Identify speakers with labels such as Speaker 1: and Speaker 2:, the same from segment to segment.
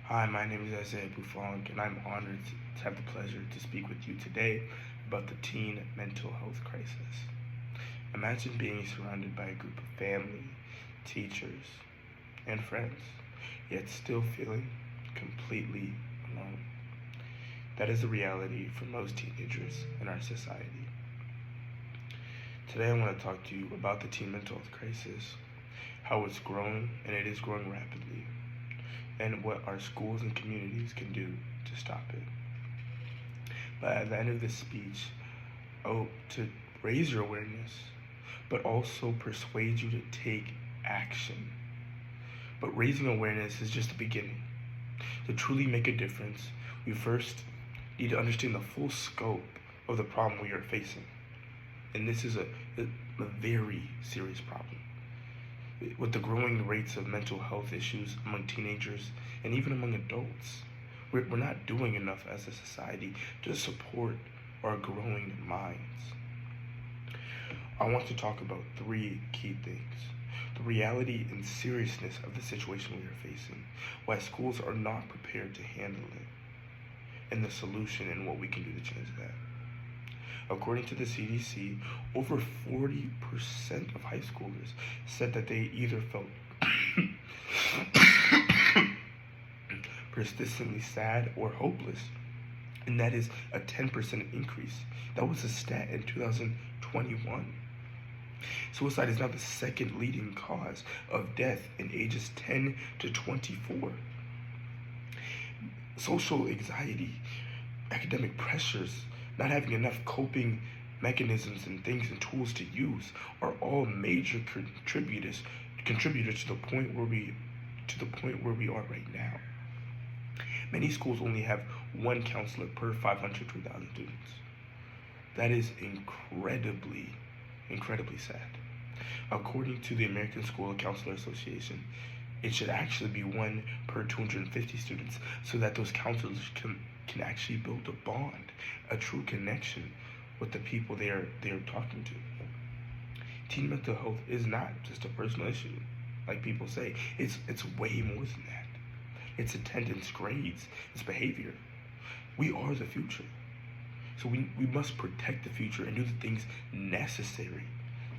Speaker 1: Hi, my name is Isaiah Bufong, and I'm honored to have the pleasure to speak with you today about the teen mental health crisis. Imagine being surrounded by a group of family, teachers, and friends, yet still feeling completely alone. That is the reality for most teenagers in our society. Today, I want to talk to you about the teen mental health crisis, how it's growing, and it is growing rapidly, and what our schools and communities can do to stop it. But at the end of this speech, I hope to raise your awareness, but also persuade you to take action. But raising awareness is just the beginning. To truly make a difference, we first need to understand the full scope of the problem we are facing. And this is a very serious problem. With the growing rates of mental health issues among teenagers and even among adults, we're not doing enough as a society to support our growing minds. I want to talk about three key things: the reality and seriousness of the situation we are facing, why schools are not prepared to handle it, and the solution and what we can do to change that. According to the CDC, over 40% of high schoolers said that they either felt persistently sad or hopeless, and that is a 10% increase. That was a stat in 2021. Suicide is now the second leading cause of death in ages 10 to 24. Social anxiety, academic pressures, not having enough coping mechanisms and things and tools to use are all major contributors to the point where we are right now. Many schools only have one counselor per 500 to 1,000 students. That is incredibly sad. According to the American School Counselor Association, it should actually be one per 250 students, so that those counselors can actually build a bond, a true connection with the people they are talking to. Teen mental health is not just a personal issue, like people say. It's way more than that. It's attendance, grades, it's behavior. We are the future. So we must protect the future and do the things necessary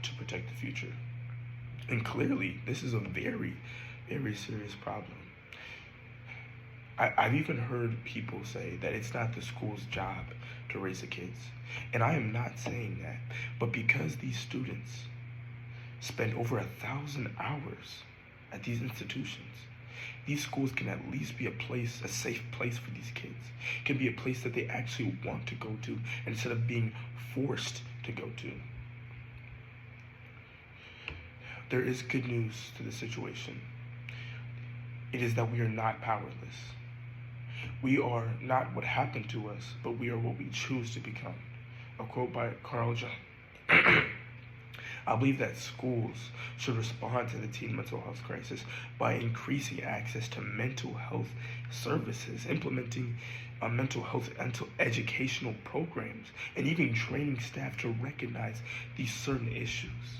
Speaker 1: to protect the future. And clearly, this is a very, very serious problem. I've even heard people say that it's not the school's job to raise the kids. And I am not saying that. But because these students spend over 1,000 hours at these institutions, these schools can at least be a safe place for these kids. It can be a place that they actually want to go to instead of being forced to go to. There is good news to the situation. It is that we are not powerless. We are not what happened to us, but we are what we choose to become. A quote by Carl Jung. I believe that schools should respond to the teen mental health crisis by increasing access to mental health services, implementing mental health educational programs, and even training staff to recognize these certain issues.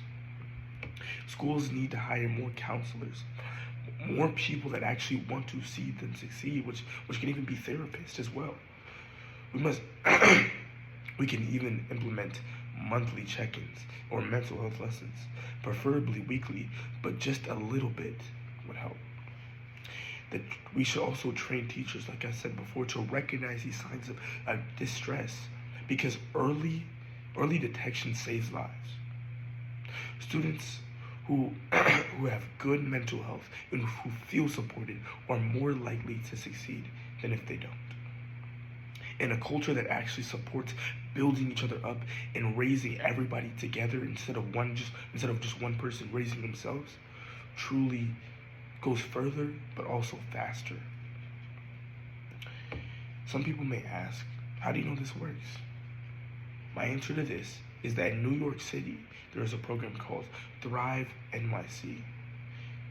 Speaker 1: Schools need to hire more counselors, more people that actually want to see them succeed, which can even be therapists as well. We can even implement monthly check-ins or mental health lessons, preferably weekly, but just a little bit would help. That we should also train teachers, like I said before, to recognize these signs of distress, because early detection saves lives. Students who have good mental health and who feel supported are more likely to succeed than if they don't. In a culture that actually supports building each other up and raising everybody together instead of just one person raising themselves, truly goes further but also faster. Some people may ask, how do you know this works? My answer to this is that in New York City, there is a program called Thrive NYC.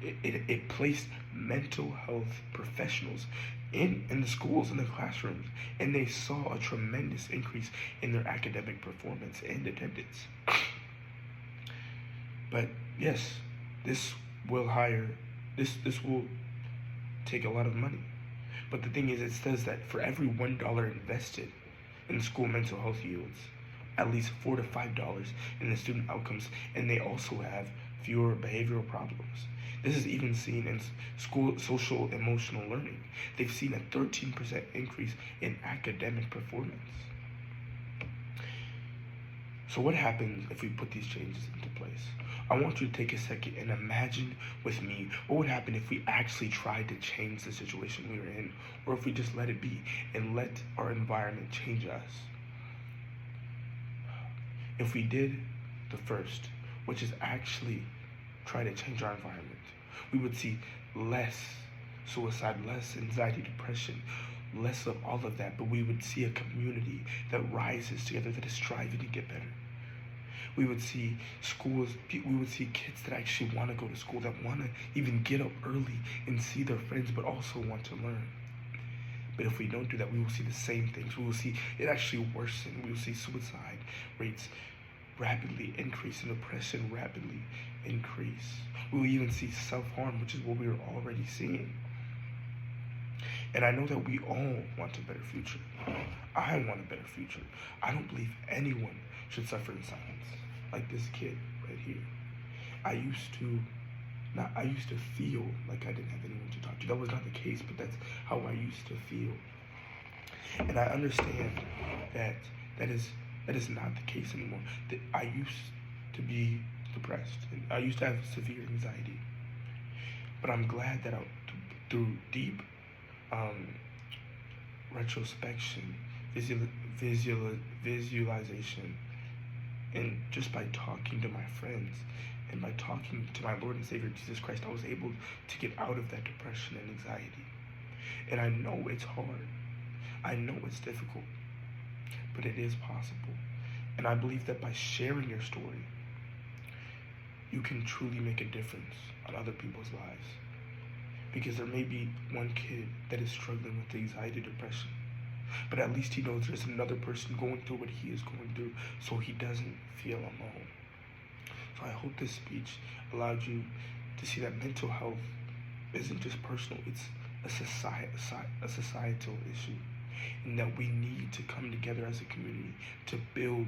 Speaker 1: It placed mental health professionals in the schools, in the classrooms, and they saw a tremendous increase in their academic performance and attendance. But yes, this will take a lot of money. But the thing is, it says that for every $1 invested in school mental health yields at least $4 to $5 in the student outcomes, and they also have fewer behavioral problems. This is even seen in school social emotional learning. They've seen a 13% increase in academic performance. So what happens if we put these changes into place? I want you to take a second and imagine with me what would happen if we actually tried to change the situation we were in, or if we just let it be and let our environment change us. If we did the first, which is actually try to change our environment, we would see less suicide, less anxiety, depression, less of all of that, but we would see a community that rises together, that is striving to get better. We would see schools, we would see kids that actually want to go to school, that want to even get up early and see their friends, but also want to learn. But if we don't do that, we will see the same things. We will see it actually worsen. We will see suicide rates rapidly increase and depression rapidly increase. We will even see self-harm, which is what we are already seeing. And I know that we all want a better future. I want a better future. I don't believe anyone should suffer in silence. Like this kid right here. I used to feel like I didn't have anyone to talk to. That was not the case, but that's how I used to feel. And I understand that that is not the case anymore. That I used to be depressed. And I used to have severe anxiety. But I'm glad that through deep retrospection, visualization, and just by talking to my friends and by talking to my Lord and Savior Jesus Christ, I was able to get out of that depression and anxiety. And I know it's hard. I know it's difficult, but it is possible. And I believe that by sharing your story, you can truly make a difference on other people's lives. Because there may be one kid that is struggling with anxiety, depression, but at least he knows there's another person going through what he is going through, so he doesn't feel alone. So I hope this speech allowed you to see that mental health isn't just personal, it's a societal issue, and that we need to come together as a community to build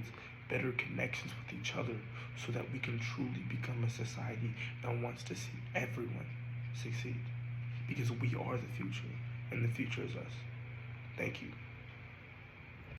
Speaker 1: better connections with each other so that we can truly become a society that wants to see everyone succeed. Because we are the future, and the future is us. Thank you.